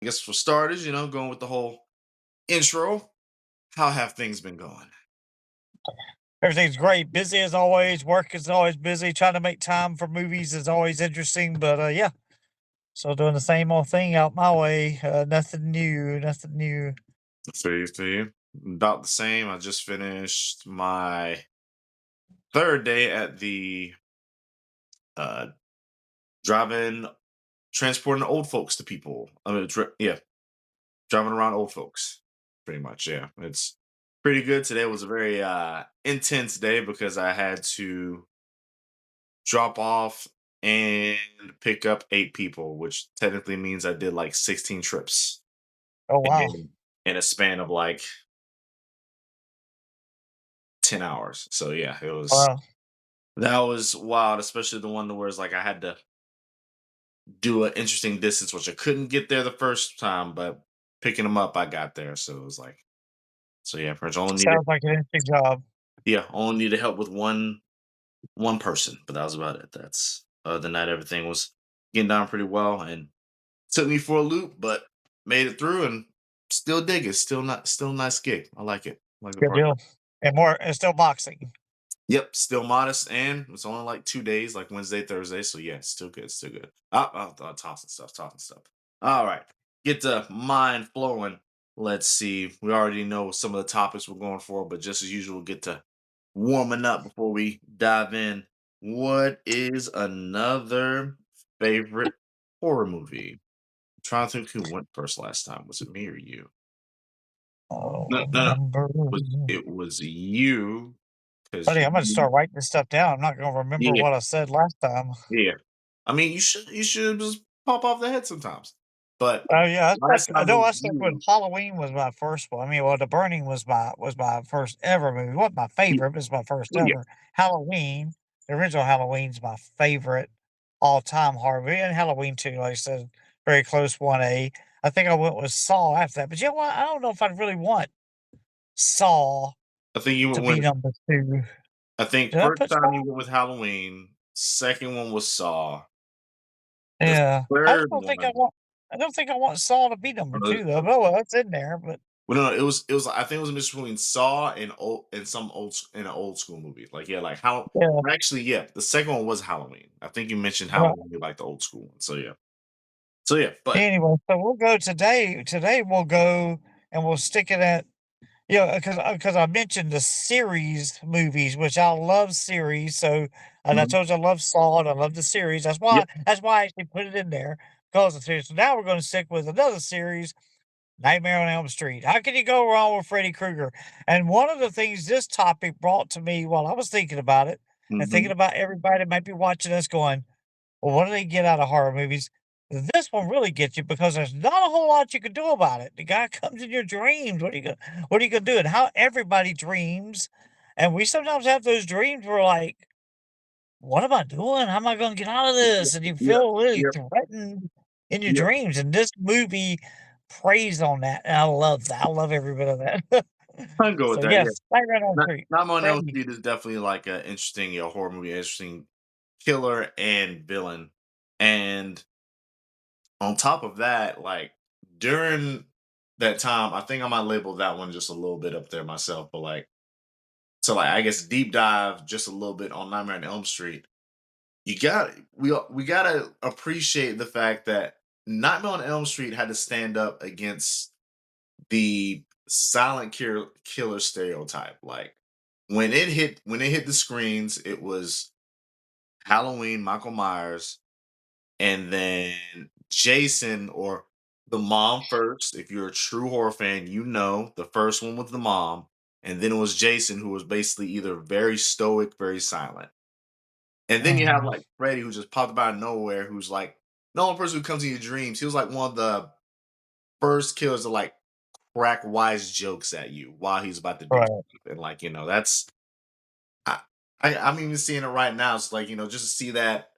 I guess for starters, going with the whole intro, how have things been going? Everything's great. Busy as always. Work is always busy. Trying to make time for movies is always interesting. But yeah, so doing the same old thing out my way. Nothing new. Nothing new. For you. About the same. I just finished my third day at the uh driving transporting old folks to people. I mean, yeah, driving around old folks. Pretty much, yeah. It's pretty good. Today was a very intense day because I had to drop off and pick up 8 people, which technically means I did like 16 trips Oh wow. in a span of like 10 hours. So yeah, Wow. that was wild, especially the one where it's like I had to do an interesting distance, which I couldn't get there the first time, but picking them up, I got there. So it was like, so yeah, pretty much only needed, Sounds like an interesting job. yeah, only needed help with one person, but that was about it. That's other than that, everything was getting down pretty well and took me for a loop, but made it through and still dig it. Still a nice gig. I like it. I like the Good part. deal. And more. And still boxing. Yep, still modest, and it's only like 2 days, like Wednesday, Thursday. So yeah, still good, still good. Tossing stuff. All right, get the mind flowing. Let's see. We already know some of the topics we're going for, but just as usual, get to warming up before we dive in. What is another favorite horror movie? I'm trying to think who went first last time. Was it me or you? No, Oh, no, no. number. It was you because Buddy, I'm gonna you. start writing this stuff down. I'm not gonna remember Yeah, what I said last time. yeah. I mean, you should just pop off the head sometimes. But Oh yeah, last I time it know was I stuck with you. Halloween was my first one. I mean, well, The Burning was my first ever movie. It wasn't my Yeah, favorite, but it's my first yeah. ever. Halloween, the original Halloween's my favorite all-time horror movie, and Halloween 2, like I said, very close 1A. I think I went with Saw after that, but you know what? I don't know if I'd really want Saw I think you to be went. number 2. I think Did I first put time you Saw? went with Halloween. Second one was Saw. The Yeah. third one. I don't think I want Saw to be number 2 though. Oh well, it's in there, but Well, no, it was. I think it was a mix between Saw and some in an old school movie. Like yeah, like how. yeah. Actually, yeah, the second one was Halloween. I think you mentioned Right. Halloween, you like the old school one. So yeah, so yeah, but Anyway, so we'll go today. Today we'll go and we'll stick it at because I mentioned the series movies, which I love series. So and I mhm, told you I love Saw and I love the series. yep. That's why I actually put it in there because of the series. So now we're going to stick with another series, Nightmare on Elm Street. How can you go wrong with Freddy Krueger? And one of the things this topic brought to me while I was thinking about it and thinking Hmm. about everybody that might be watching us going, well, what do they get out of horror movies? This one really gets you because there's not a whole lot you can do about it. The guy comes in your dreams. What are you gonna do? And how everybody dreams. And we sometimes have those dreams where like, what am I doing? How am I gonna get out of this? And you Yep, feel really yep, threatened in your yep. dreams. And this movie preys on that. And I love that. I love every bit of that. I can go with So that. Yeah, yes, I ran on not street. not on Elm Freddy. Street is definitely like an interesting horror movie, interesting killer and villain, and on top of that, like during that time, I think I might label that one just a little bit up there myself. But like, so like, I guess deep dive just a little bit on Nightmare on Elm Street. We gotta appreciate the fact that Nightmare on Elm Street had to stand up against the silent killer stereotype. Like when it hit the screens, it was Halloween, Michael Myers, and then Jason or the mom first. If you're a true horror fan, you know the first one was the mom, and then it was Jason, who was basically either very stoic, very silent. And then you have Mhm. like Freddy, who just popped up out of nowhere, who's like the only person who comes in your dreams. He was like one of the first killers to like crack wise jokes at you while he's about to do Right. something. And like, that's I, I'm even seeing it right now. It's like, just to see that,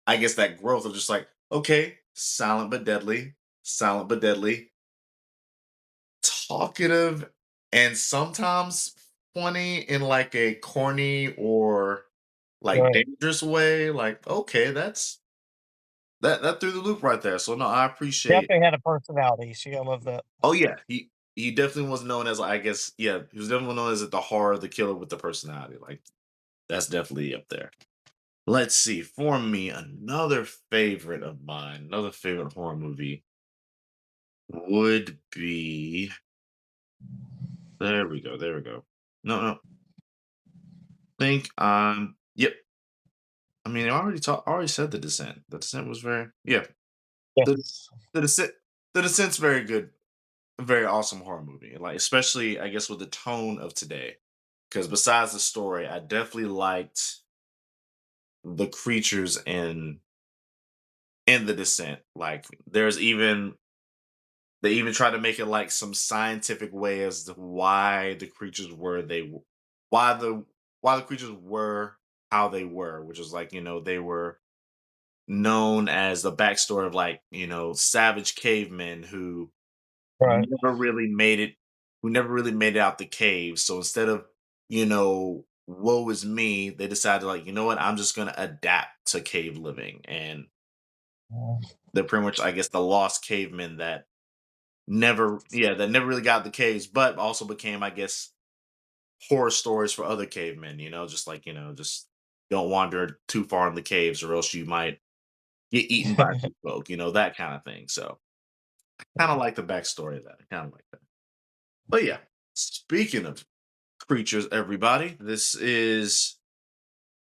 I guess that growth of just like, okay, silent but deadly, talkative, and sometimes funny in like a corny or like Right. dangerous way. Like, okay, That threw the loop right there. So no, I appreciate. Definitely had a personality, so you gotta love that. Oh yeah, he definitely was known as, I guess, yeah, he was definitely known as the horror, the killer with the personality. Like that's definitely up there. Let's see. For me, another favorite of mine, another favorite horror movie would be. There we go. There we go. No, no. Think Yep. I mean, I already said The Descent. The Descent was very, yeah. The Yes. the Descent The Descent's very good, a very awesome horror movie. Like especially I guess with the tone of today. Because besides the story, I definitely liked the creatures in The Descent. Like there's even they even try to make it like some scientific way as to why the creatures were why the creatures were how they were, which is like, they were known as the backstory of like, savage cavemen Right. never really made it who never really made it out the cave. So instead of, woe is me, they decided like, you know what, I'm just gonna adapt to cave living. And Mm. they're pretty much, I guess, the lost cavemen that never really got the caves, but also became, I guess, horror stories for other cavemen, just like, just don't wander too far in the caves or else you might get eaten by two folk, that kind of thing. So kind of like the backstory of that. I kind of like that. But yeah, speaking of creatures, everybody, this is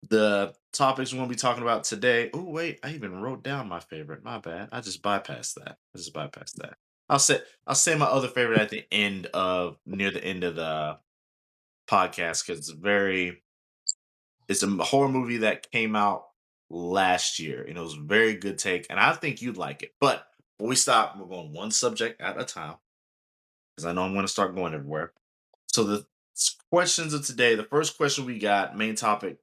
the topics we're going to be talking about today. Oh, wait, I even wrote down my favorite. My bad. I just bypassed that. I'll say my other favorite at the end of near the end of the podcast because it's a horror movie that came out last year and it was a very good take and I think you'd like it. But before we stop, we're going one subject at a time because I know I'm going to start going everywhere. So the questions of today, the first question we got, main topic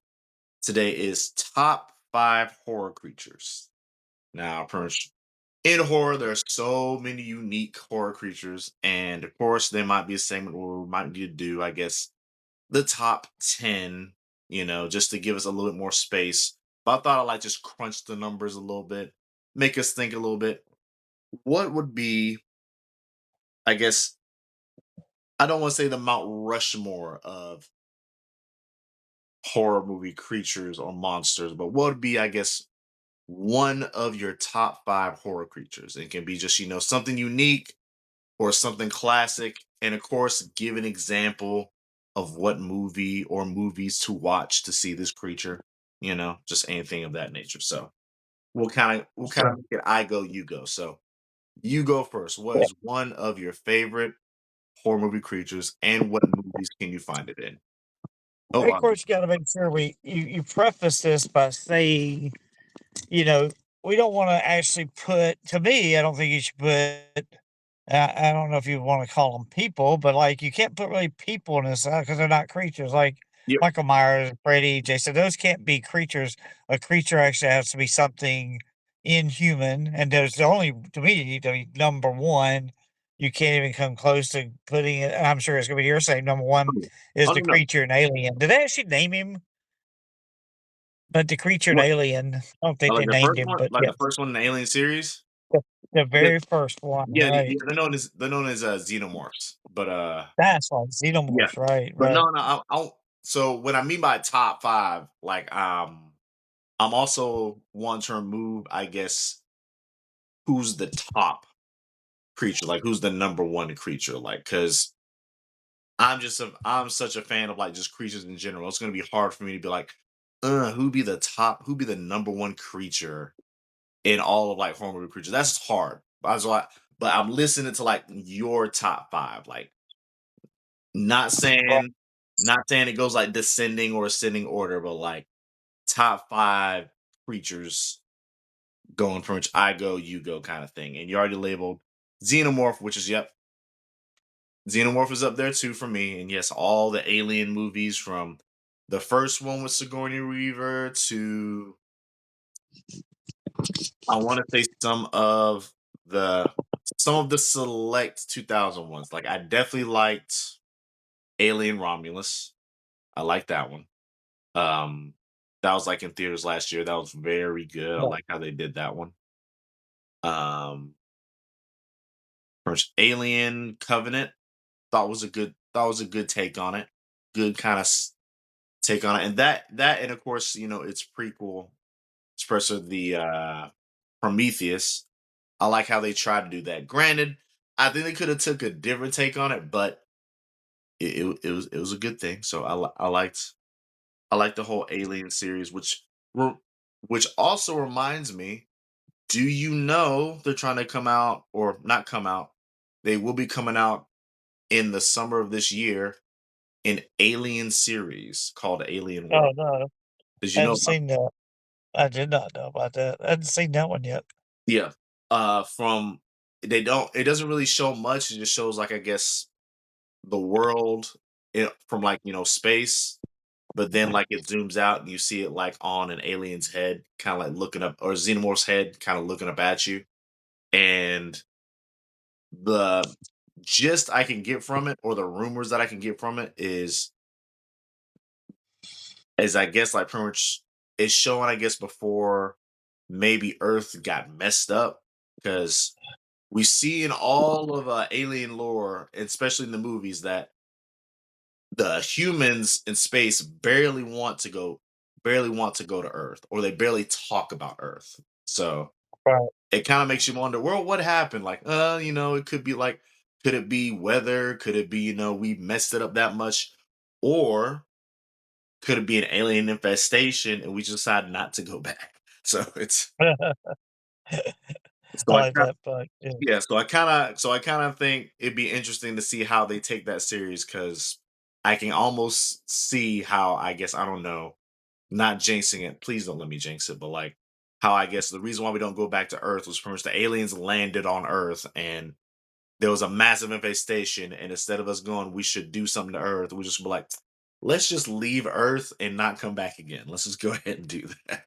today is top 5 horror creatures. Now, pretty much in horror, there are so many unique horror creatures, and of course, there might be a segment where we might need to do, I guess, the top 10, just to give us a little bit more space. But I thought I'd like just crunch the numbers a little bit, make us think a little bit. What would be, I guess, I don't want to say the Mount Rushmore of horror movie creatures or monsters, but what would be, I guess, one of your top 5 horror creatures? It can be just, something unique or something classic. And of course, give an example of what movie or movies to watch to see this creature, just anything of that nature. So we'll kind of Sure. make it I go, you go. So you go first. What Yeah. is one of your favorite horror movie creatures and what movies can you find it in? Oh Of wow. course, you gotta make sure you preface this by saying, you know, we don't wanna actually put to me, I don't think you should put I don't know if you wanna call them people, but, like, you can't put really people in this, because 'cause they're not creatures, like, Yep. Michael Myers, Freddy, Jason, those can't be creatures. A creature actually has to be something inhuman, and there's only to me, the number 1, you can't even come close to putting it and I'm sure it's gonna be your same number 1 Oh, is oh the no, no. creature in Alien. Did they actually name him? But the creature in What? Alien, I don't think they Like the named first him, one? but Like the yes, first one in the Alien series? the the Yeah, very first one, yeah, right. they're known as xenomorphs. But That's right, yeah. xenomorphs, right, But right. no, no, I'll so what I mean by top 5, like, I'm also want to remove, I guess, who's the top creature, like, who's the number 1 creature, like, because I'm such a fan of, like, just creatures in general. It's gonna be hard for me to be like, who'd be the number 1 creature in all of, like, horror movie creatures?" That's hard. That's why but I'm listening to, like, your top 5, like, not Right. saying not saying it goes, like, descending or ascending order, but, like, top 5 creatures going from which I go, you go kinda thing, and you already labeled Xenomorph, which is yep, Xenomorph is up there too for me, and yes, all the Alien movies from the first one with Sigourney Weaver to I wanna say some of the select 2000 ones, like, I definitely liked Alien Romulus, I like that one. Um, that was, like, in theaters last year, that was very good, I Right. like how they did that one. Um, First Alien Covenant thought was a good take on it. Good kind of take on it, and that and of course its prequel, especially the Prometheus. I like how they tried to do that. Granted, I think they could have took a different take on it, but it was a good thing. So I liked the whole Alien series, re- which also reminds me. Do you know they're trying to come out or not come out? They will be coming out in the summer of this year, an Alien series called Alien Oh, World. no. Did I you know hadn't about? seen that. I did not know about that. I hadn't seen that one yet. Yeah. From it doesn't really show much. It just shows like I guess the world from like space, but then like it zooms out and you see it like on an alien's head, kind of like looking up, or xenomorph's head, kind of looking up at you, and the gist I can get from it, or the rumors that I can get from it, is I guess like pretty much it's showing I guess before maybe Earth got messed up, because we see in all of alien lore, especially in the movies, that the humans in space barely want to go to Earth, or they barely talk about Earth. So Right. it kind of makes you wonder, well, what happened? Like, it could be like, could it be weather? Could it be, we messed it up that much? Or could it be an alien infestation and we just decided not to go back? So I so I like kind that, but yeah. yeah, so I kind of think it'd be interesting to see how they take that series, because I can almost see how, I guess, I don't know, not jinxing it. Please don't let me jinx it, but like how I guess the reason why we don't go back to Earth was pretty much the aliens landed on Earth and there was a massive infestation, and instead of us going, we should do something to Earth, we just be like, let's just leave Earth and not come back again. Let's just go ahead and do that.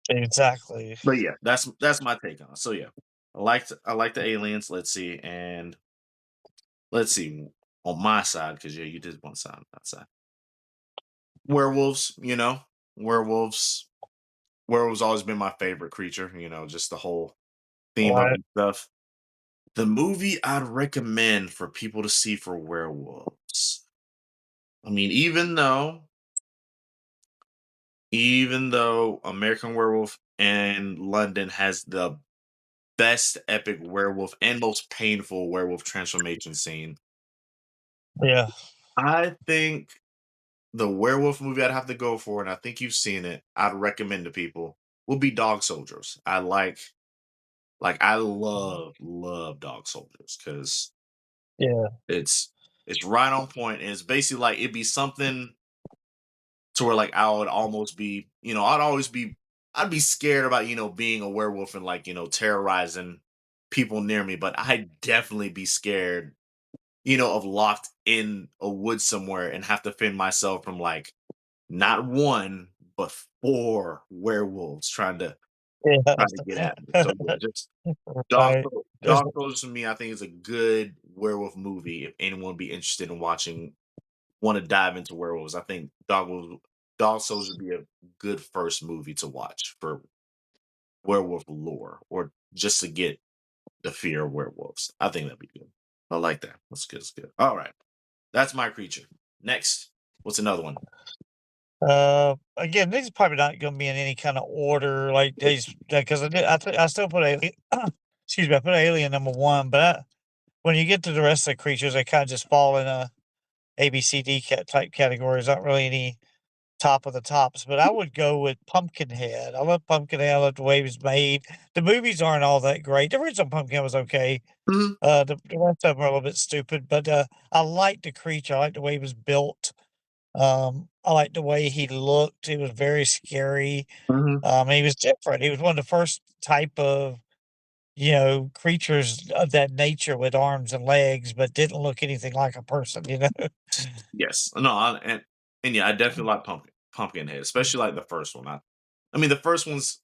Exactly. But yeah, that's my take on it. So yeah, I like the aliens. Let's see on my side, because yeah, you did one side on that side. Werewolves, werewolves. Werewolves always been my favorite creature. Just the whole theme of it Right. and stuff. The movie I'd recommend for people to see for werewolves. I mean, even though American Werewolf and London has the best epic werewolf and most painful werewolf transformation scene, Yeah. I think the werewolf movie I'd have to go for, and I think you've seen it, I'd recommend to people, would be Dog Soldiers. I love Dog Soldiers, because Yeah. it's it's right on point, and it's basically like it'd be something to where like I would almost be, I'd be scared about, being a werewolf and like, terrorizing people near me, but I'd definitely be scared, of locked in a wood somewhere and have to fend myself from like not one, but four werewolves Yeah. trying to get at me. So yeah, just Right. There's Dog Soldiers to me, I think is a good werewolf movie. If anyone would be interested in watching, want to dive into werewolves, I think Dog Soldiers would be a good first movie to watch for werewolf lore, or just to get the fear of werewolves. I think that'd be good. I like that. That's good. That's good. All right, that's my creature. Next, what's another one? again, these are probably not gonna be in any kinda order like these because I still put Alien excuse me, I put Alien number 1, but when you get to the rest of the creatures, they kinda just fall in a A, B, C, D type categories, not really any top of the tops, but I would go with Pumpkinhead. I love Pumpkinhead, I love the way he was made. The movies aren't all that great. The original Pumpkin was okay. Mhm, The rest of them are a little bit stupid, but, I like the creature, I like the way he was built. I liked the way he looked, he was very scary, mhm. he was different, he was one of the first type of, creatures of that nature with arms and legs, but didn't look anything like a person, you know? Yes. No, and yeah, I definitely like Pumpkinhead, especially like the first one. I mean, the first one's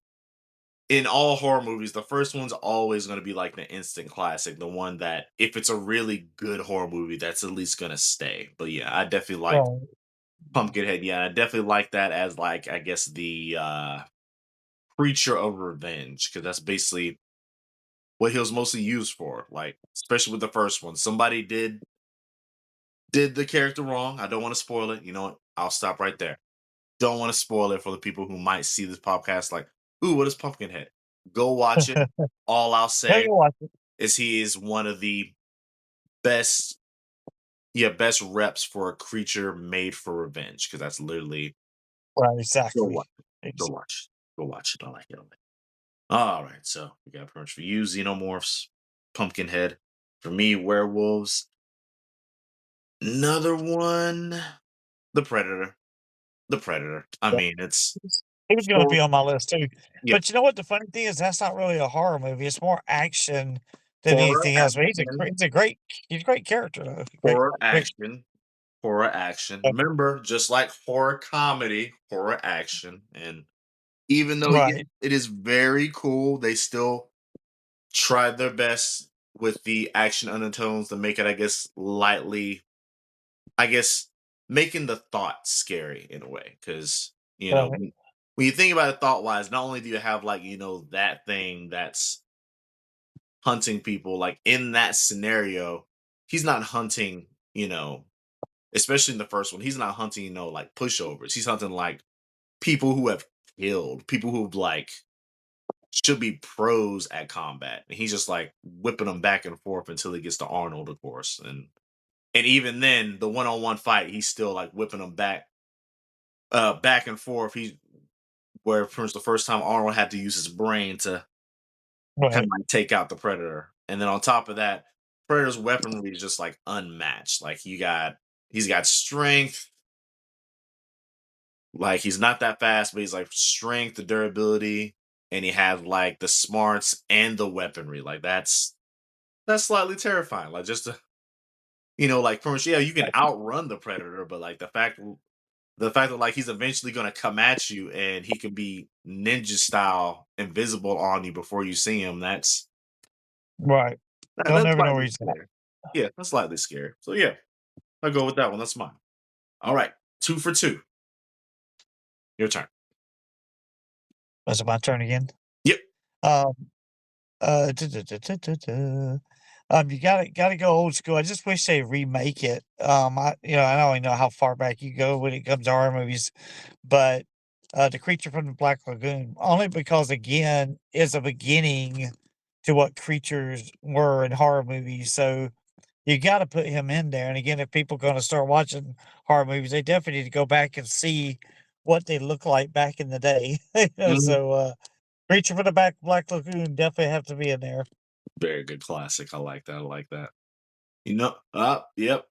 in all horror movies, the first one's always going to be like the instant classic, the one that if it's a really good horror movie, that's at least going to stay. But yeah, I definitely like Right, Pumpkinhead. Yeah, I definitely like that as like I guess the creature of revenge, because that's basically. what he was mostly used for. Like, especially with the first one, somebody did the character wrong. I don't want to spoil it. You know what? I'll stop right there. Don't want to spoil it for the people who might see this podcast. Like, ooh, what is Pumpkinhead? Go watch it. All I'll Now say you watch it. is he is one of the best, yeah, best reps for a creature made for revenge. Because that's literally Right, go exactly. watch it. Go watch it. Go watch it. I like it. I like it. All right, so we got pretty much for you, Xenomorphs, Pumpkinhead. For me, werewolves. Another one, the Predator. The Predator. I Yeah. mean, it's He was gonna horror. be on my list too. Yeah, But you know what the funny thing is? That's not really a horror movie, it's more action than horror anything else, but action, he's a great character though. horror Great action, horror action. uh, Remember, just like horror comedy, horror action, and even though yeah, right, it is very cool, they still tried their best with the action undertones to make it, I guess, lightly, I guess, making the thought scary in a way. Because, right, when you think about it thought wise, not only do you have, like, that thing that's hunting people, like in that scenario, he's not hunting, especially in the first one, he's not hunting, like pushovers. He's hunting like people who have killed, people who like should be pros at combat. And he's just like whipping them back and forth until he gets to Arnold, of course. And even then, the one-on-one fight, he's still like whipping them back and forth. He where for instance, the first time Arnold had to use his brain to kind of right, like take out the Predator. And then on top of that, Predator's weaponry is just like unmatched. Like he's got strength, like he's not that fast, but he's like strength, the durability, and he has like the smarts and the weaponry. Like that's slightly terrifying. Like just to, like for instance, yeah, you can outrun the Predator, but like the fact that like he's eventually gonna come at you and he can be ninja style invisible on you before you see him, right. You'll that's never know where slightly he's at. scary. Yeah, that's slightly scary. So yeah, I'll go with that one. That's mine. All right. 2 for 2. Your turn. Is it my turn again? Yep. Um, duh, duh, duh, duh, duh, duh. You gotta go old school. I just wish they remake it. I don't even know how far back you go when it comes to horror movies, but the creature from the Black Lagoon, only because again, is a beginning to what creatures were in horror movies. So you got to put him in there. And again, if people going to start watching horror movies, they definitely need to go back and see what they look like back in the day. Mhm. So Creature from the Black Lagoon definitely have to be in there. Very good classic. I like that. I like that. Yep.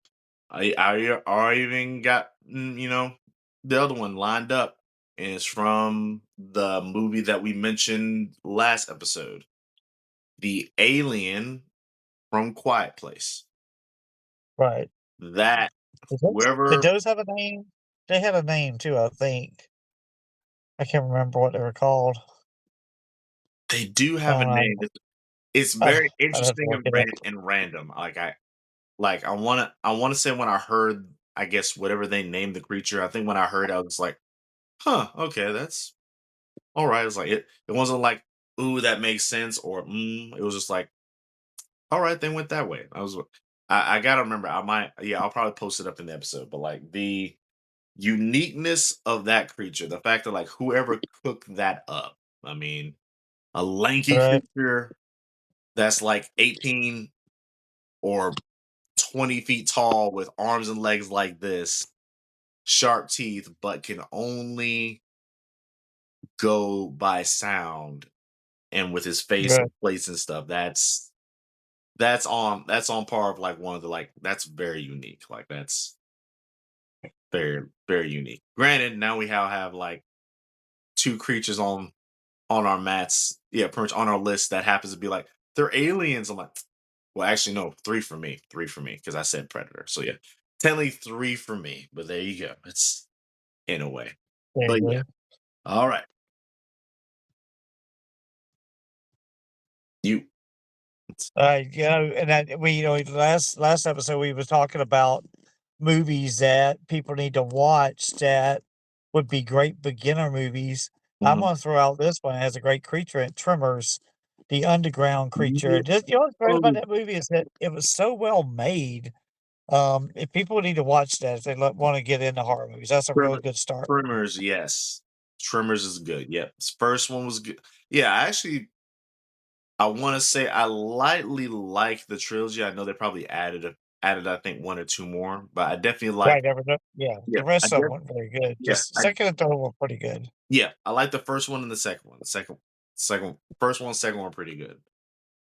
I even got the other one lined up, and it's from the movie that we mentioned last episode, the alien from Quiet Place. Right. That Did whoever those have a name? They had a name too, I think. I can't remember what they were called. they do have a Um, name. It's very I'd have to interesting look it up. and random. I wanna say when I heard, I guess, whatever they named the creature, I think when I heard, I was like, "Huh, okay, that's alright." It was like it wasn't like, "Ooh, that makes sense," or, it was just like, "Alright, they went that way." I gotta remember, I'll probably post it up in the episode, but, like, the uniqueness of that creature, the fact that, like, whoever cooked that up, I mean, a lanky Right, creature that's, like, 18 or 20 feet tall with arms and legs like this, sharp teeth, but can only go by sound and with his face right. and place and stuff. That's on par of like one of the like that's very unique. Like that's very, very unique. Granted, now we have like two creatures on our mats, yeah, pretty much on our list that happens to be like they're aliens. I'm like, well, actually, no, three for me, because I said predator. So yeah, technically three for me. But there you go. It's in a way. There you But yeah, go. all right, you. And that last episode we was talking about movies that people need to watch that would be great beginner movies. I'm Mhm. gonna throw out this one. It has a great creature in Tremors. the underground creature. Yeah, Just, you know what's great about oh, that movie is that it was so well made. If people need to watch that if they want to get into horror movies, that's a really Tremor good start. Tremors, yes. Tremors is good, yep. This first one was good. Yeah, I wanna say I lightly like the trilogy. I know they probably added, I think, 1 or 2 more, but I definitely like Right, never know. Yeah, yeah, the I rest of them def weren't very good. yeah, Just I second and third were pretty good. yeah, I like the first one and the second one. The second first one, second one pretty good.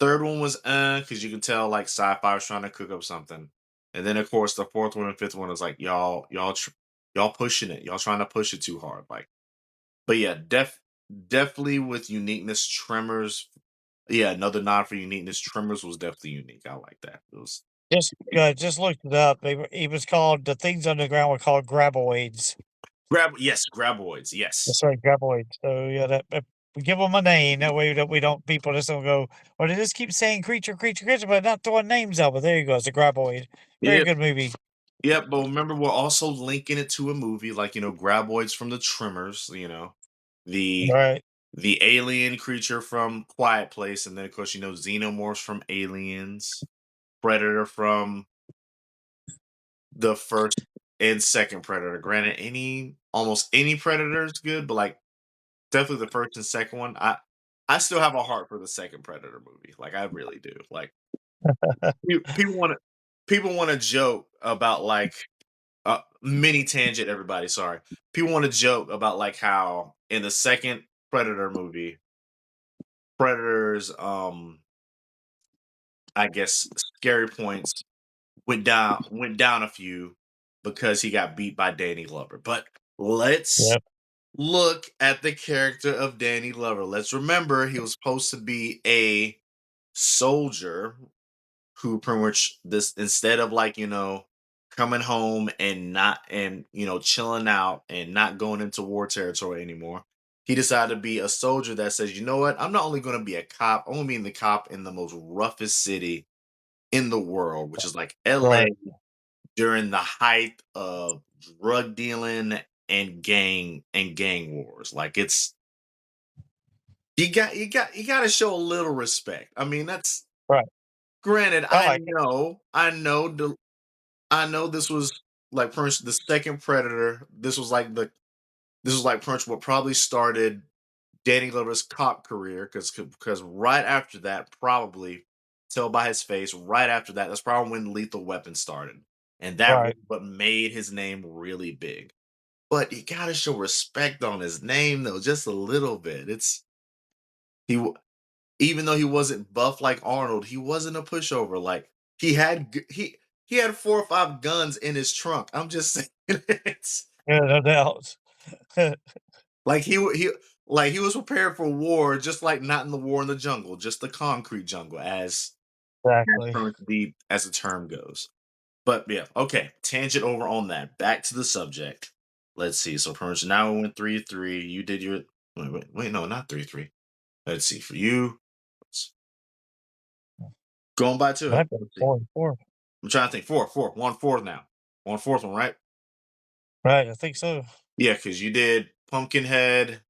Third one was, because you can tell, like, sci-fi was trying to cook up something. And then, of course, the 4th one and 5th one was like, y'all pushing it. Y'all trying to push it too hard, like but yeah, definitely with uniqueness, Tremors yeah, another nod for uniqueness, Tremors was definitely unique. I like that. It was Just looked it up. It was called the things underground were called graboids. Graboids, yes. That's right, graboids. So yeah, that we give them a name that way that we don't people just don't go, well, they just keep saying creature, creature, creature, but not throwing names out. But there you go, it's a graboid. Very Yep, good movie. yep, but remember, we're also linking it to a movie, like, Graboids from the Tremors, the Right, the alien creature from Quiet Place, and then, of course, Xenomorphs from Aliens, Predator from the first and second Predator. Granted, almost any Predator is good, but, like, definitely the first and second one. I still have a heart for the second Predator movie. Like, I really do. Like, people want to joke about like mini tangent. Everybody, sorry. People want to joke about like how in the second Predator movie, Predator's I guess scary points went down a few because he got beat by Danny Glover. But let's yep, look at the character of Danny Glover. Let's remember he was supposed to be a soldier who pretty much this instead of like, coming home and not and chilling out and not going into war territory anymore. He decided to be a soldier that says, you know what, I'm not only going to be a cop, I'm going to be the cop in the most roughest city in the world, which is like LA right, during the height of drug dealing and gang wars. Like it's you got to show a little respect. I mean, that's right. granted. I I like it. know, I know, I know this was like pretty much the second Predator. This was like pretty much what probably started Danny Glover's cop career because right after that, probably tell by his face, right after that, that's probably when Lethal Weapon started. And that Right. was what made his name really big. But you gotta show respect on his name though, just a little bit. He w- Even though he wasn't buff like Arnold, he wasn't a pushover. Like he had 4 or 5 guns in his trunk. I'm just saying, it's Yeah, no doubt. like he was prepared for war, just like not in the war in the jungle, just the concrete jungle, Exactly. as the term goes. But yeah, okay. Tangent over on that. Back to the subject. Let's see. So pretty much now we went 3-3. You did your wait, no, not 3-3. Let's see. For you, going by to it. Might be Let's see. 4 and 4. I'm trying to think. Four. 1/4 now. 1/4 one, right? Right, I think so. Yeah, because you did Pumpkinhead.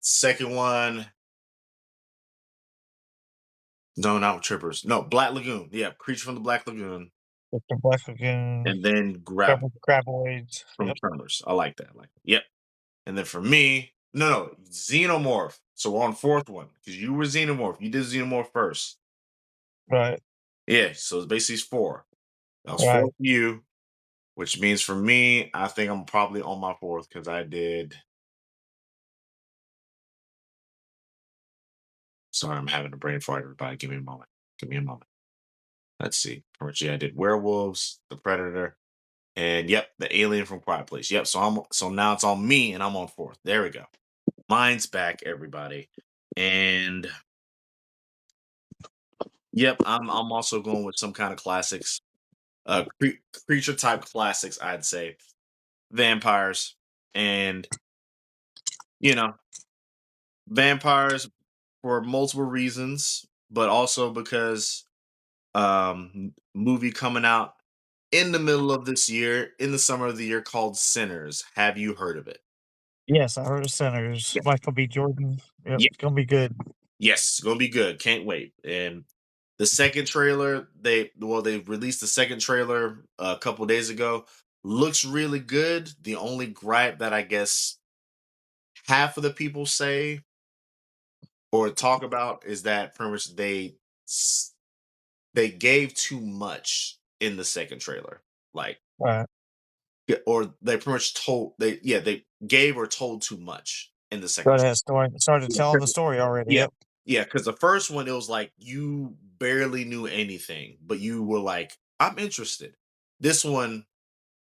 Second one. No, not Trippers. No, Black Lagoon. Yeah, Creature from the Black Lagoon. With the Black Lagoon, And then Grab Graboids. from Yep, Tremors. I like that. Yep. And then for me, no, Xenomorph. So we're on fourth one because you were Xenomorph. You did Xenomorph first. right, Yeah, so it's basically 4. That was 4 right. for you, which means for me, I think I'm probably on my fourth because I did. Sorry, I'm having a brain fart, everybody. Give me a moment. Give me a moment. Let's see. Yeah, I did werewolves, the predator, and yep, the alien from Quiet Place. Yep. So now it's on me, and I'm on fourth. There we go. Mine's back, everybody. And yep, I'm also going with some kind of classics, creature type classics. I'd say vampires, and you know vampires for multiple reasons, but also because movie coming out in the middle of this year, in the summer of the year called Sinners. Have you heard of it? Yes, I heard of Sinners, Yeah. Michael B. Jordan. Yep, Yeah. it's gonna be good. Yes, it's gonna be good. Can't wait. And the second trailer, they released the second trailer a couple days ago. Looks really good. The only gripe that I guess half of the people say or talk about is that pretty much s- they gave too much in the second trailer. Like Right. or they pretty much told they gave or told too much in the Go second. ahead, story started Yeah, telling the story already, yeah, yep. yeah. Because the first one, it was like you barely knew anything, but you were like, "I'm interested." This one,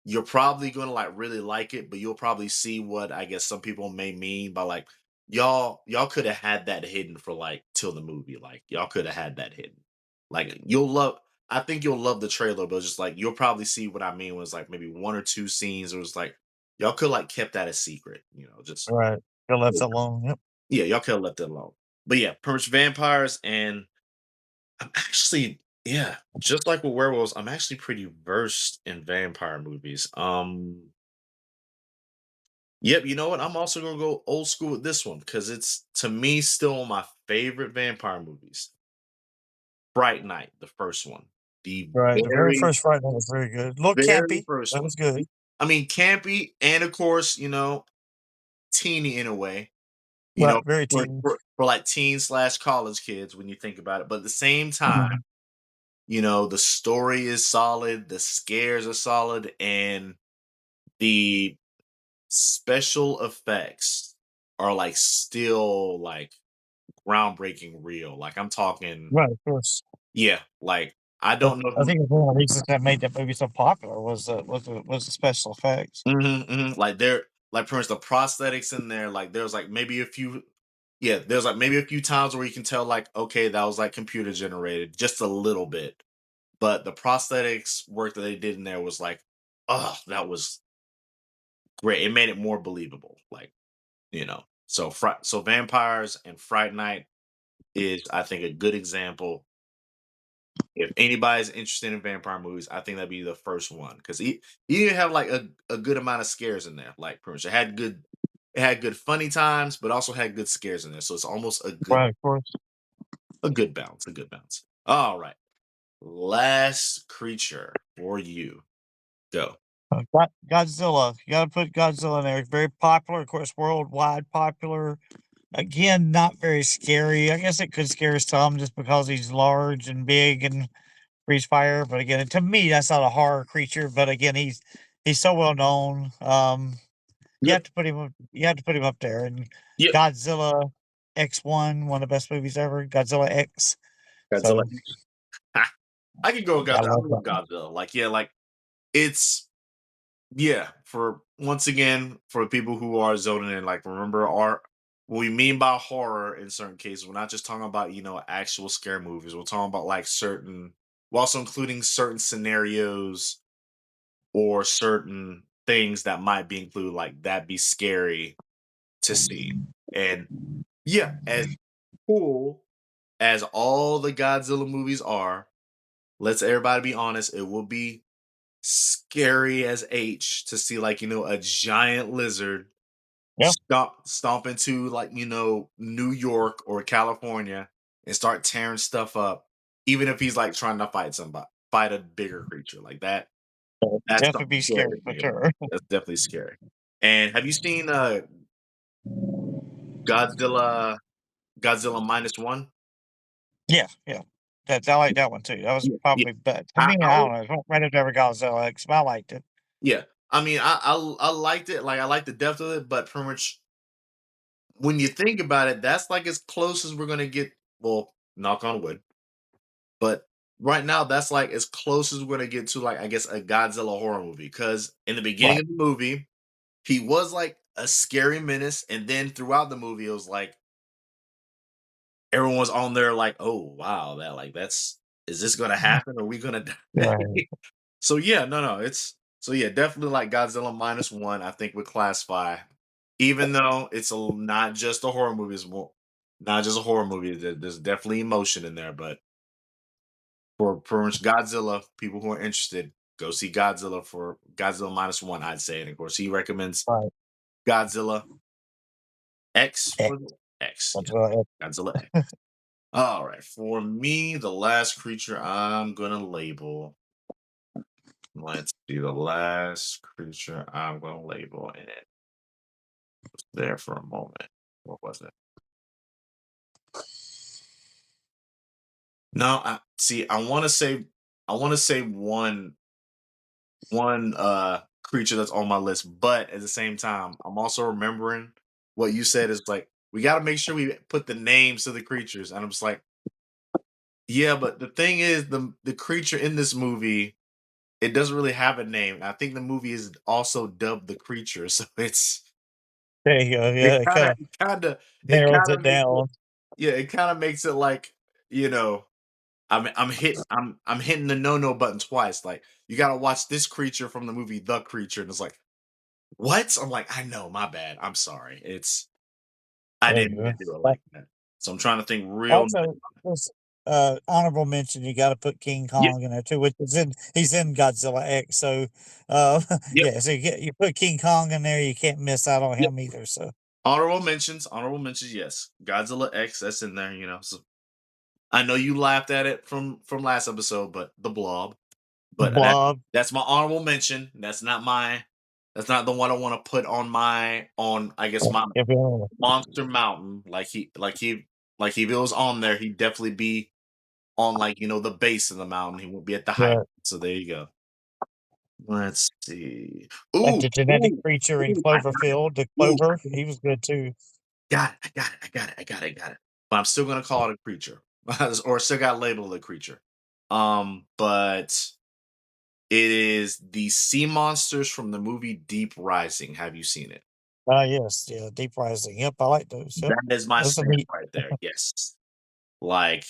you're probably gonna like really like it, but you'll probably see what I guess some people may mean by like, y'all could have had that hidden for like till the movie. Like y'all could have had that hidden. Like you'll love. I think you'll love the trailer, but it's just like you'll probably see what I mean was like maybe one or two scenes. It was like y'all could like kept that a secret, just Right. Got left alone, yep. yeah, y'all could have left it alone. But yeah, pretty much vampires, and I'm actually yeah, just like with werewolves, I'm actually pretty versed in vampire movies. Yep, you know what? I'm also gonna go old school with this one because it's to me still one of my favorite vampire movies. Fright Night, the first one. The Right, the very very, first Friday Night was very good. A little very campy, first but it one. was good. I mean, campy and of course, teeny in a way, you know, Right, very for teen. for like teen slash college kids when you think about it. But at the same time, Mhm. the story is solid, the scares are solid, and the special effects are like still like groundbreaking real. Like I'm talking, Right, of course. yeah, like I don't know I who. think it's one of the reasons that made that movie so popular was the special effects. Like they're like pretty much the prosthetics in there, like there's like maybe a few yeah, there's like maybe a few times where you can tell like, okay, that was like computer generated just a little bit. But the prosthetics work that they did in there was like, oh, that was great. It made it more believable. Like, so vampires and Fright Night is I think a good example. If anybody's interested in vampire movies, I think that'd be the first one because he didn't have like a good amount of scares in there. Like pretty much it had good funny times, but also had good scares in there. So it's almost Right, of course. a good balance, a good balance. All right. Last creature for you. Go. Godzilla, you gotta put Godzilla in there. It's very popular, of course, worldwide popular. Again, not very scary. I guess it could scare some just because he's large and big and breathes fire, but again, to me, that's not a horror creature, but again, he's so well known. Yep. You have to put him up there, and Yep. Godzilla X1, one of the best movies ever, Godzilla X. Godzilla. So, I could go with I Godzilla. I love love that one. Godzilla. Like, yeah, like it's yeah, for once again, for people who are zoning in, like remember our what we mean by horror in certain cases, we're not just talking about, actual scare movies. We're talking about like we're also including certain scenarios or certain things that might be included, like that be scary to see. And yeah, as cool as all the Godzilla movies are, let's everybody be honest, it will be scary as H to see like, a giant lizard Yeah, stomp into like, New York or California and start tearing stuff up, even if he's like trying to fight a bigger creature like that. That's definitely something be scary scary to for think about. sure. That's definitely scary. And have you seen Godzilla Godzilla -1? Yeah, yeah. I like that one too. That was Yeah, yeah. probably but to I, me, I I would, don't know, it's right up there with Godzilla X, but I liked it. yeah. I mean, I liked it. Like I like the depth of it, but pretty much when you think about it, that's like as close as we're gonna get. Well, knock on wood. But right now, that's like as close as we're gonna get to like I guess a Godzilla horror movie. Because in the beginning Right. of the movie, he was like a scary menace, and then throughout the movie, it was like everyone was on there like, "Oh wow, that's is this gonna happen? Are we gonna die?" Right. So yeah, no, so yeah, definitely like Godzilla -1. I think would classify, even though not just a horror movie. It's more not just a horror movie. There's definitely emotion in there, but for pretty much Godzilla, people who are interested, go see Godzilla for Godzilla -1. I'd say, and of course, he recommends Right. Godzilla X. X, Was it? X, yeah, Godzilla X. Godzilla X. All right. For me, the last creature I'm gonna label. Let's see the last creature I'm gonna label, and it was there for a moment. What was it? No, I see. I want to say one creature that's on my list, but at the same time, I'm also remembering what you said is like we got to make sure we put the names to the creatures, and I'm just like, yeah, but the thing is, the creature in this movie it doesn't really have a name. I think the movie is also dubbed the creature, so There you go, it yeah, it kind of kinda it narrows kind it of makes it down. yeah, it kind of makes it like you know I'm hitting the no button twice. Like you got to watch this creature from the movie The Creature, and it's like what? I'm like I know, my bad. I'm sorry. It's I There you didn't mean go. to do it But like that. So I'm trying to think real. also, this, honorable mention, you gotta put King Yep, Kong in there too, which is in he's in Godzilla X, so, uh, yep, yeah, so you put King Kong in there, you can't miss out on yep. him either, so Honorable mentions. Honorable mentions. Yes, Godzilla X. That's in there. You know. So I know you laughed at it from last episode, but the Blob. But Blob, that's my honorable mention. That's not the one I want to put on my on I guess my if you monster mountain. Like if it was on there, he'd definitely be on like the base of the mountain. He won't be at the height. the So there you go. Let's see. like Ooh, the genetic ooh, creature in I got Cloverfield, the it. Ooh, Clover, he was good too. I got it. But I'm still gonna call it a creature. Or still got labeled a creature. But it is the sea monsters from the movie Deep Rising. Have you seen it? Ah, yes, yeah, Deep Rising, yep, I like those, yep. That is my Those are stamp neat. right there. Yes. Like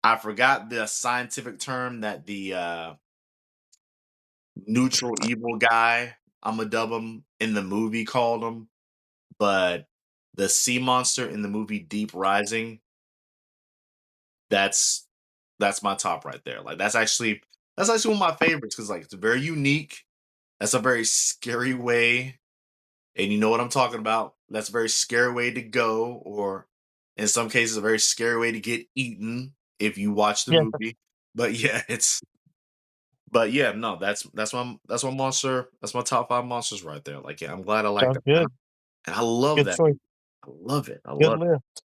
I forgot the scientific term that the neutral evil guy, I'ma dub him in the movie called him, but the sea monster in the movie Deep Rising, that's that's my top right there. Like that's actually one of my favorites because like it's very unique. That's a very scary way. And you know what I'm talking about. That's a very scary way to go, or in some cases, a very scary way to get eaten if you watch the Yeah, movie. But yeah, but yeah, no, that's my monster. That's my top 5 monsters right there. Like, yeah, I'm glad I like sounds that. good. And I love Good that. choice. I love it. I Good love list.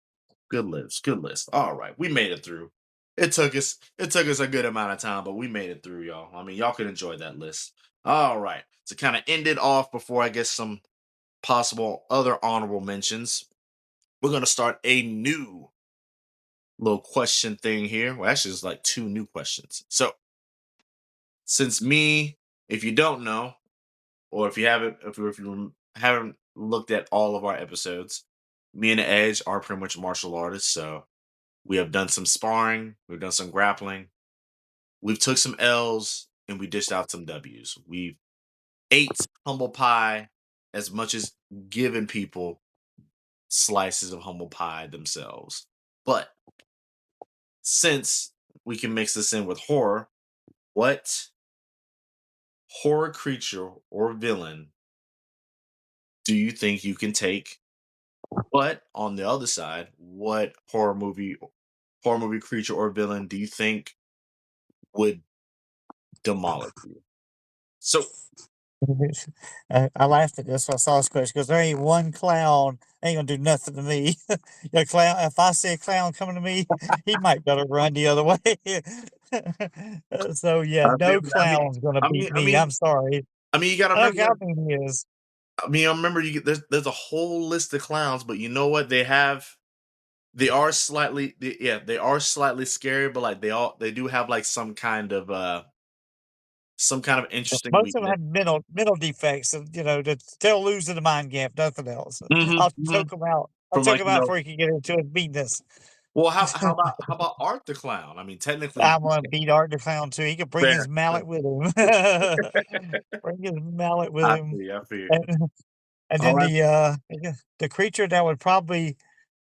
good list. Good list. All right, we made it through. It took us a good amount of time, but we made it through, y'all. I mean, y'all can enjoy that list. All right. To kind of end it off before I get some possible other honorable mentions, we're gonna start a new little question thing here. Well, actually, it's like two new questions. So, since me, if you don't know, or if you haven't looked at all of our episodes, me and Edge are pretty much martial artists. So we have done some sparring, we've done some grappling, we've took some L's, and we dished out some W's. We've ate humble pie as much as given people slices of humble pie themselves. But since we can mix this in with horror, what horror creature or villain do you think you can take? But on the other side, what horror movie creature or villain do you think would demolish you? So I laughed at this when I saw this question because there ain't one clown ain't gonna do nothing to me. A clown, if I see a clown coming to me, he might better run the other way. So yeah, I feel no I mean clown's gonna I beat mean I me. mean I'm sorry. I mean you gotta I don't remember care how mean he is. I remember there's a whole list of clowns, but you know what? They are slightly scary, but like they do have like some kind of interesting Most of them weakness. have mental defects, and that they'll lose in the mind gap, nothing else. Mhm, mhm. I'll From choke like, them out before he can get into it meanness. well, how about Art the Clown? I mean, technically, I'm gonna beat Art the Clown too. He could bring fair. his mallet with him. Bring his mallet with I him. feel you, I feel you. And and All then right. the creature that would probably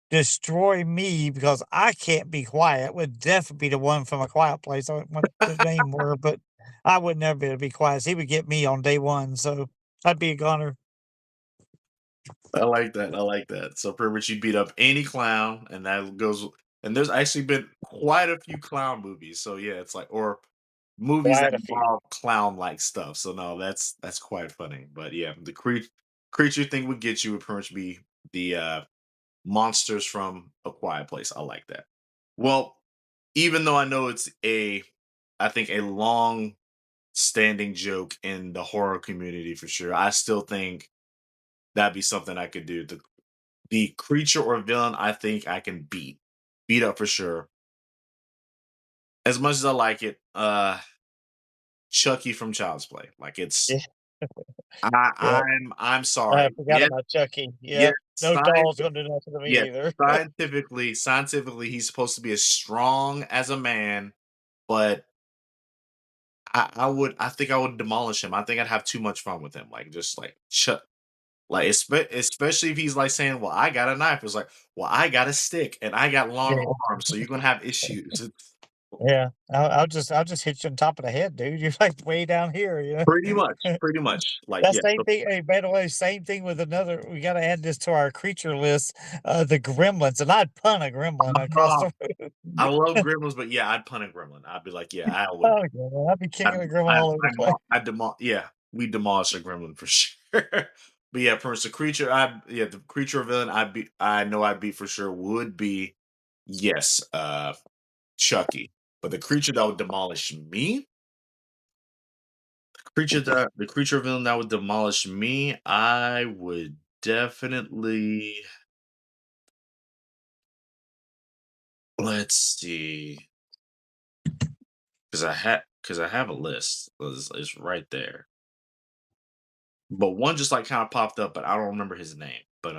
destroy me because I can't be quiet would definitely be the one from A Quiet Place. I don't know what his name were, but I would never be able to be quiet. So he would get me on day one, so I'd be a goner. I like that. I like that. So pretty much you beat up any clown, and that goes. And there's actually been quite a few clown movies. So yeah, it's like or movies that Quite a few. involve clown like stuff. So no, that's quite funny. But yeah, the creature thing would get you would pretty much be the monsters from A Quiet Place. I like that. Well, even though I know it's I think a long standing joke in the horror community for sure, I still think that'd be something I could do. The creature or villain I think I can beat up for sure. As much as I like it, Chucky from Child's Play. Like Yeah, it's yeah. I'm I sorry. forgot Yes, about Chucky. yes, Yep. No doll's gonna do nothing to me yes, either. scientifically, he's supposed to be as strong as a man, but I think I would demolish him. I think I'd have too much fun with him. Like just like like especially if he's like saying, "Well, I got a knife." It's like, "Well, I got a stick and I got long Yeah, arms, so you're gonna have issues." yeah. I'll just hit you on top of the head, dude. You're like way down here, you Pretty know? much, pretty much. Like, That yeah, same so thing hey, by the way, same thing with another we gotta add this to our creature list, the gremlins, and I'd punt a gremlin across ah, the I room. love gremlins, but yeah, I'd punt a gremlin. I'd be like, yeah, I would. Oh, yeah, man, I'd be I kicking the gremlin all over the place. yeah, we demolish a gremlin for sure. But yeah, for the creature, the creature or villain I know I'd be for sure would be yes, Chucky. But the creature that would demolish me, the creature or villain that would demolish me, I would definitely let's see. Because I have a list. It's right there. But one just like kind of popped up, but I don't remember his name. But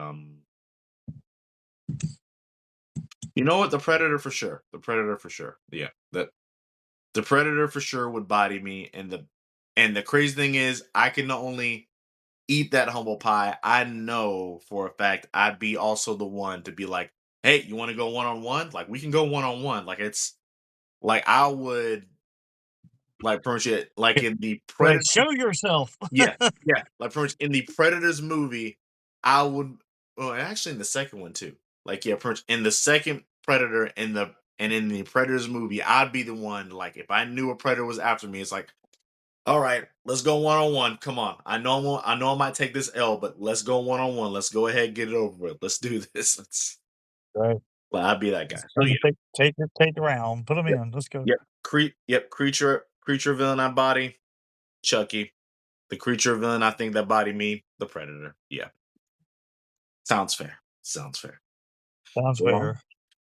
you know what? The Predator for sure. The Predator for sure. Yeah. The Predator for sure would body me. And the crazy thing is I can not only eat that humble pie, I know for a fact I'd be also the one to be like, hey, you want to go one on one? Like we can go one on one. Like it's like I would like pretty much it like in the Right, Predator. show yourself. Yeah, yeah, like, pretty much in the Predators movie, I would well, actually in the second one too. Like, yeah, pretty much in the second Predator in the Predators movie, I'd be the one, like, if I knew a Predator was after me, it's like, "Alright, let's go one-on-one, come on. I know I might take this L, but let's go one-on-one. Let's go ahead, get it over with. Let's do this." Let's Right. well, I'd be that guy. Just So, yeah. come take it around, put them Yep, in, let's go. yep, creature, villain I body, Chucky. The creature villain, I think that body me, the predator. Yeah, sounds fair. Sounds fair. Sounds Well, fair.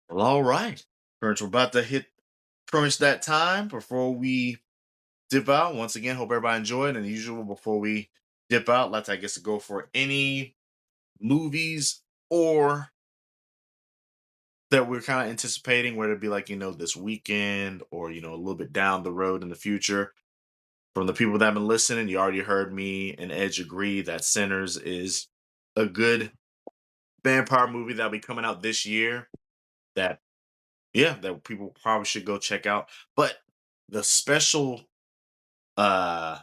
well, all right. Parents, we're about to hit pretty much that time before we dip out. Once again, hope everybody enjoyed. And usual before we dip out, let's I guess go for any movies or that we're kind of anticipating, whether it be like this weekend or a little bit down the road in the future. From the people that have been listening, you already heard me and Edge agree that Sinners is a good vampire movie that'll be coming out this year that yeah that people probably should go check out, but the special uh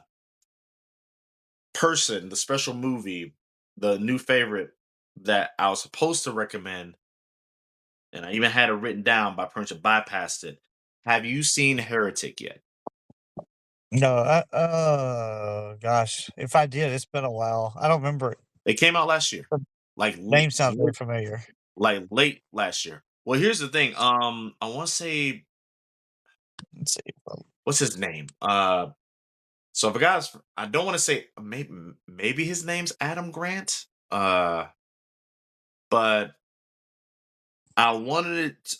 the special movie, the new favorite that I was supposed to recommend, and I even had it written down by pretty much bypassed it. Have you seen Heretic yet? No, gosh, if I did, it's been a while. I don't remember it. It came out last year, The like name sounds very familiar. late last year. Well, here's the thing, I want to say Let's see. what's his name, so I forgot I don't wanna say maybe his name's Adam Grant, but I wanted it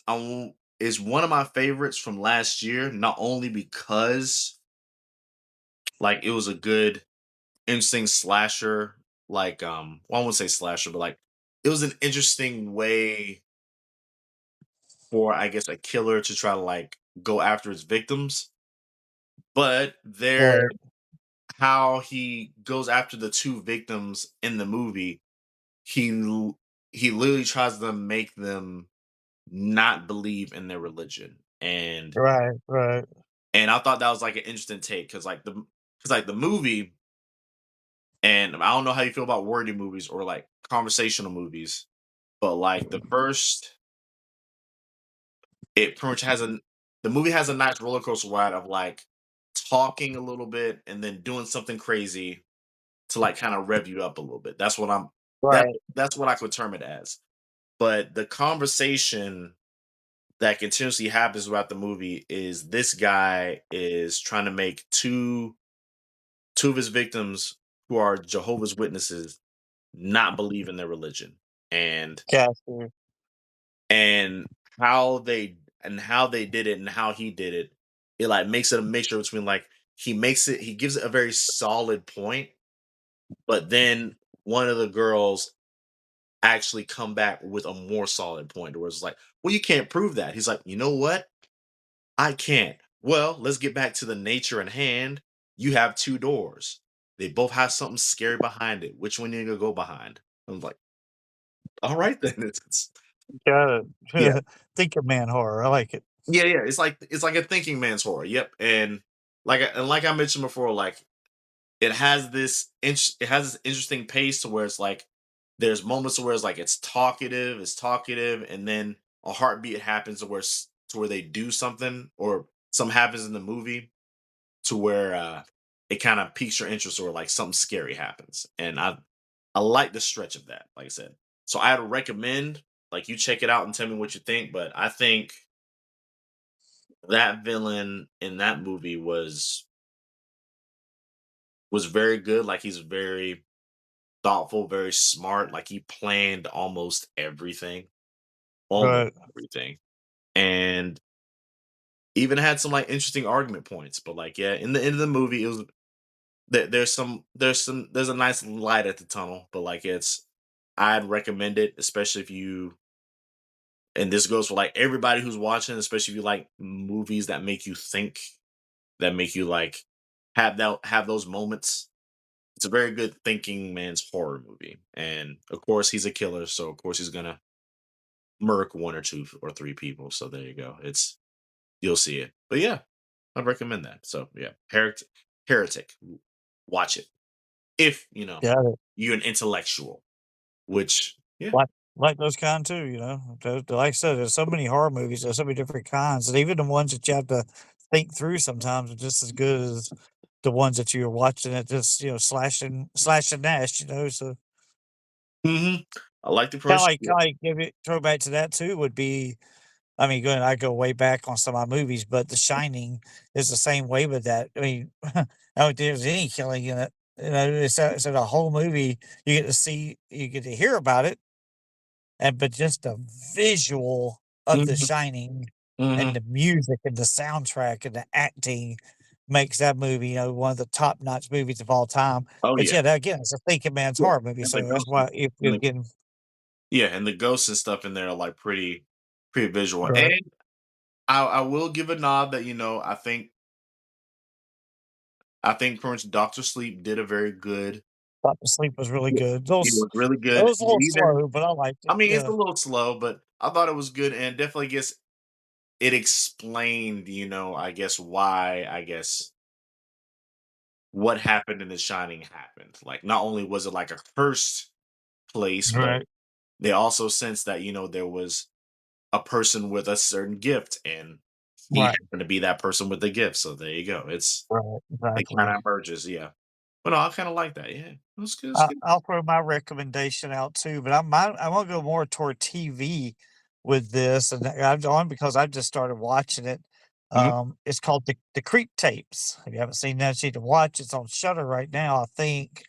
is one of my favorites from last year, not only because, like, it was a good, interesting slasher, like, well, I won't say slasher, but, like, it was an interesting way for, I guess, a killer to try to, like, go after his victims, but Right, how he goes after the 2 victims in the movie. He literally tries to make them not believe in their religion, right, right. and I thought that was like an interesting take because like the movie And I don't know how you feel about wordy movies or like conversational movies, but like it pretty much has a the movie has a nice roller coaster ride of like talking a little bit and then doing something crazy to like kind of rev you up a little bit. That Right. that's what I could term it as. But the conversation that continuously happens throughout the movie is this guy is trying to make two of his victims who are Jehovah's Witnesses not believe in their religion. Got you. And how they did it and how he did it, it like makes it a mixture between like he gives it a very solid point, but then one of the girls actually come back with a more solid point where it's like, well, you can't prove that. He's like, you know what? I can't. Well, let's get back to the nature in hand. You have two doors. They both have something scary behind it. Which one you gonna go behind? I'm like, all right then. Got Yeah. it. Thinker man horror. I like it. Yeah, yeah. It's like a thinking man's horror. Yep. And like I mentioned before, like it has this interesting pace to where it's like there's moments where it's like it's talkative, and then a heartbeat happens to to where they do something or something happens in the movie to where it kind of piques your interest or like something scary happens. And I like the stretch of that, like I said. So I'd recommend like you check it out and tell me what you think. But I think that villain in that movie was very good. Like he's very thoughtful, very smart. Like he planned almost Right. everything, and even had some like interesting argument points. But like, yeah, in the end of the movie, it was there's a nice light at the tunnel. But like, I'd recommend it, especially if you. And this goes for like everybody who's watching, especially if you like movies that make you think, that make you like have those moments. It's a very good thinking man's horror movie. And of course he's a killer, so of course he's gonna murk one or two or three people. So there you go. You'll see it. But yeah, I'd recommend that. So yeah, Heretic. Watch it. If Got it. you're an intellectual, which yeah. Like like those kind too, you know? Like I said, there's so many horror movies, there's so many different kinds, and even the ones that you have to think through sometimes are just as good as the ones that you're watching it just, slash and dash, so hmm I like the kinda first. like give it throw back to that too would be I mean, going I go way back on some of my movies, but The Shining is the same way with that. I mean, I don't think there's any killing in it. It's a whole movie. You get to hear about it, and but just the visual of The hmm Shining and hmm the music and the soundtrack and the acting makes that movie, one of the top notch movies of all time. Oh But yeah, yeah, that, again, it's a thinking man's yeah, horror movie, and the so that's ghosts, why if and you're the, getting yeah, and the ghosts and stuff in there are like pretty visual. right. And I will give a nod that I think Prince Doctor Sleep did a very good. Doctor Sleep was really Yeah, good. it was really It good. was a And little even slow, but I liked I it, mean, it's a yeah. little slow, but I thought it was good and definitely gets it explained, I guess why, what happened in The Shining happened. Like, not only was it like a cursed place, but Right, they also sensed that, there was a person with a certain gift and he right, happened to be that person with the gift. So there you go. right, It kind exactly. of merges, yeah. But no, I kind of like that. Yeah. It was good. It's good. I'll throw my recommendation out too, but I wanna go more toward TV with this, and I've on because I just started watching it. Mhm. It's called The Creep Tapes. If you haven't seen that, you need to watch. It's on Shutter right now, I think.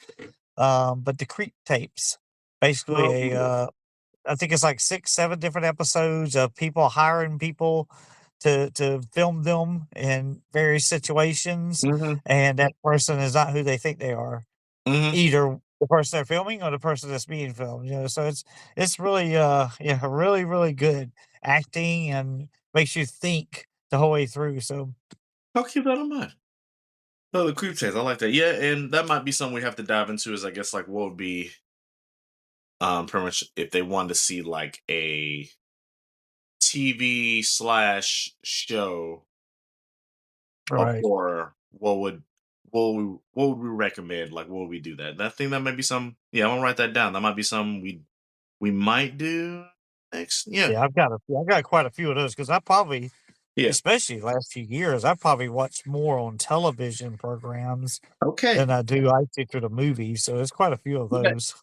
But The Creep Tapes, basically Oh, I think it's like 6, 7 different episodes of people hiring people to film them in various situations, mhm, and that person is not who they think they are. mhm. Either the person they're filming or the person that's being filmed, so it's really, yeah, really, really good acting and makes you think the whole way through, so I'll keep that in mind. Oh, the creep chase. I like that. Yeah, and that might be something we have to dive into. Is I guess like what would be pretty much if they wanted to see like a TV slash show of right. horror. what would we recommend? Like, what would we do that? I think that might be some. Yeah, I'm gonna write that down. That might be something we might do next. Yeah. Yeah, I've got quite a few of those because I probably, Yeah. especially the last few years, I probably watched more on television programs Okay. than I do actually through the movies, so there's quite a few of Bet. those.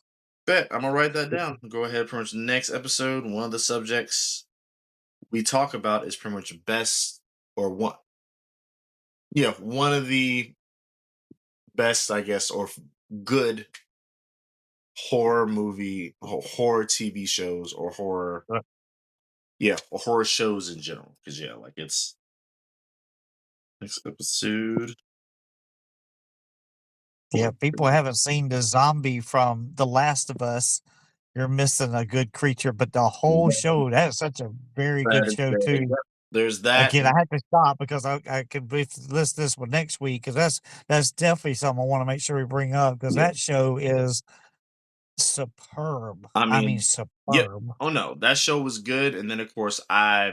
Bet. I'm gonna write that down. Go ahead. Pretty much next episode. One of the subjects we talk about is pretty much best or one. Yeah, one of the best, I guess, or good horror movie, horror TV shows, or horror. Uh, Yeah, or horror shows in general. Because yeah, like it's next episode. yeah, Horror. if people haven't seen the zombie from The Last of Us, you're missing a good creature, but the whole show, that's such a very That good is show there. too. Yep. There's that. Again, I had to stop because I could list this one next week because that's definitely something I wanna make sure we bring up because Yeah. that show is superb. I I mean, mean, yep. superb. Oh no, that show was good. And then of course I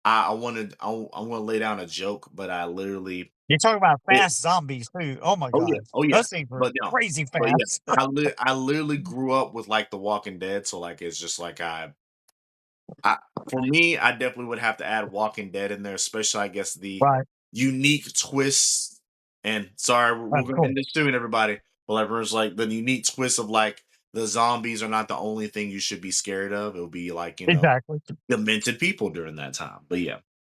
wanted I want to lay down a joke, but I literally You're talking about it, fast zombies too. Oh my oh yeah, god. oh yeah. Those things were But no, crazy but yeah, fast. I literally grew up with like The Walking Dead, so like it's just like I for me, I definitely would have to add Walking Dead in there, especially I guess the Right, unique twists. And sorry, we're of going to course. end this soon, everybody. But like, everyone's like the unique twist of like the zombies are not the only thing you should be scared of. It'll be like Exactly. demented people during that time. But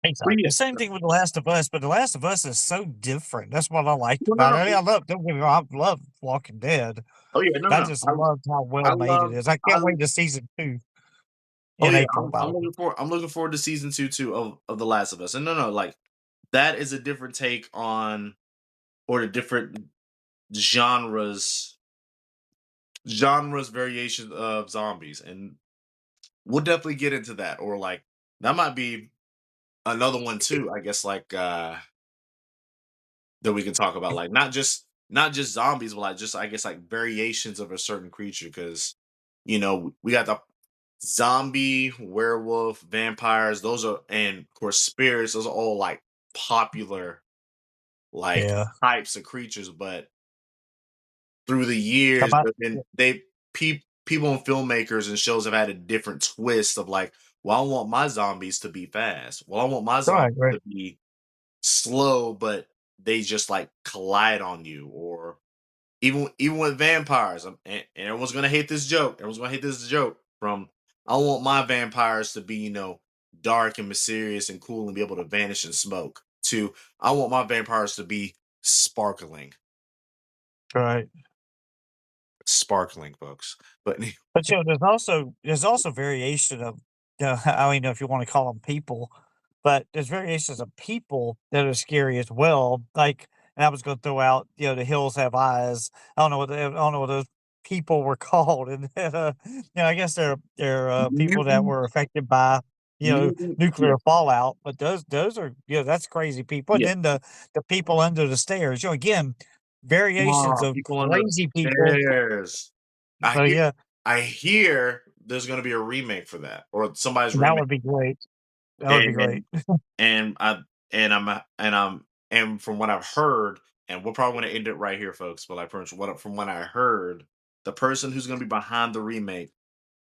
Exactly. yeah, Same thing with The Last of Us, but The Last of Us is so different. That's what I liked no, no, about it. I no. mean, I love don't get me wrong, I love Walking Dead, Oh yeah, no, but I no. just loved how well I made it love. is. I I can't wait to season 2 oh in yeah, April, by the way. I'm looking forward to season two too of The Last of Us. And no, no, like that is a different take on or the different genres variations of zombies, and we'll definitely get into that. Or like that might be another one too, I guess, like that we can talk about, like not just zombies, but like just I guess like variations of a certain creature, because we got the zombie, werewolf, vampires, those are, and of course spirits, those are all like popular like Yeah. types of creatures. But through the How years, about there've been people and filmmakers and shows have had a different twist of like, well, I want my zombies to be fast. Well, I want my right, zombies right. to be slow, but they just like collide on you. Or even with vampires, and everyone's gonna hate this joke. Everyone's gonna hate this joke. From I want my vampires to be dark and mysterious and cool and be able to vanish in smoke. To I want my vampires to be sparkling, Right. sparkling, folks. But But, there's also variation of, I don't even know if you wanna call them people, but there's variations of people that are scary as well, like and I was gonna throw out, The Hills Have Eyes. I don't know what those people were called, and then, I guess they're people that mutant, were affected by, yeah, nuclear fallout, but those are that's crazy people, and yeah. then the people under the stairs, again, variations of People under the crazy people. stairs. I So, hear yeah, I hear there's gonna be a remake for that, or somebody's that remake. would be great. That would be great. And and I and from what I've heard, and we're probably gonna end it right here, folks. But like from what I heard, the person who's gonna be behind the remake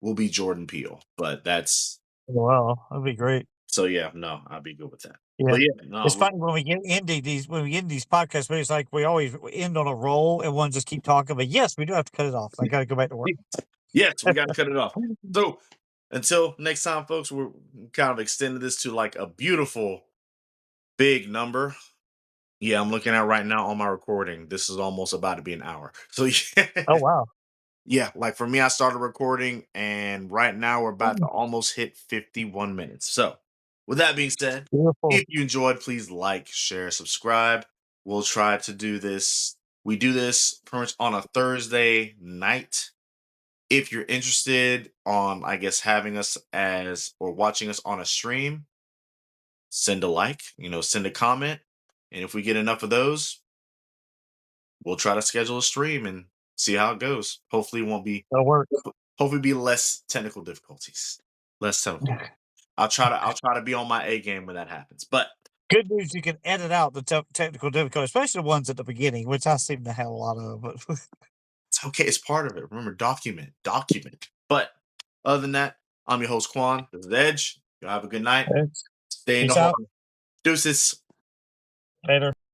will be Jordan Peele. But that's Wow, that'd be great. so yeah, no, I'll be good with that. Yeah. But yeah, no, It's funny when we get into these podcasts, but it's like we always end on a roll and one just keep talking, but yes, we do have to cut it off. I gotta go back to work. yes, we gotta cut it off. So until next time, folks, we're kind of extending this to like a beautiful big number. Yeah, I'm looking at right now on my recording. This is almost about to be an hour. So yeah, Oh, wow. yeah. Like for me, I started recording, and right now we're about to Mm, almost hit 51 minutes. So, with that being said, beautiful. if you enjoyed, please like, share, subscribe. We'll try to do this. We do this pretty much on a Thursday night. If you're interested on, I guess, having us as or watching us on a stream, send a like, send a comment. And if we get enough of those, we'll try to schedule a stream and see how it goes. Hopefully, it won't be That'll work. hopefully be less technical difficulties. Less technical. I'll try to be on my A game when that happens. But Good news, you can edit out the technical difficulty, especially the ones at the beginning, which I seem to have a lot of, but It's okay. It's part of it. Remember, document, document. But other than that, I'm your host, Quan. This is Edge. Y'all have a good night. it's Stay in the peace horror. out. Deuces. Later.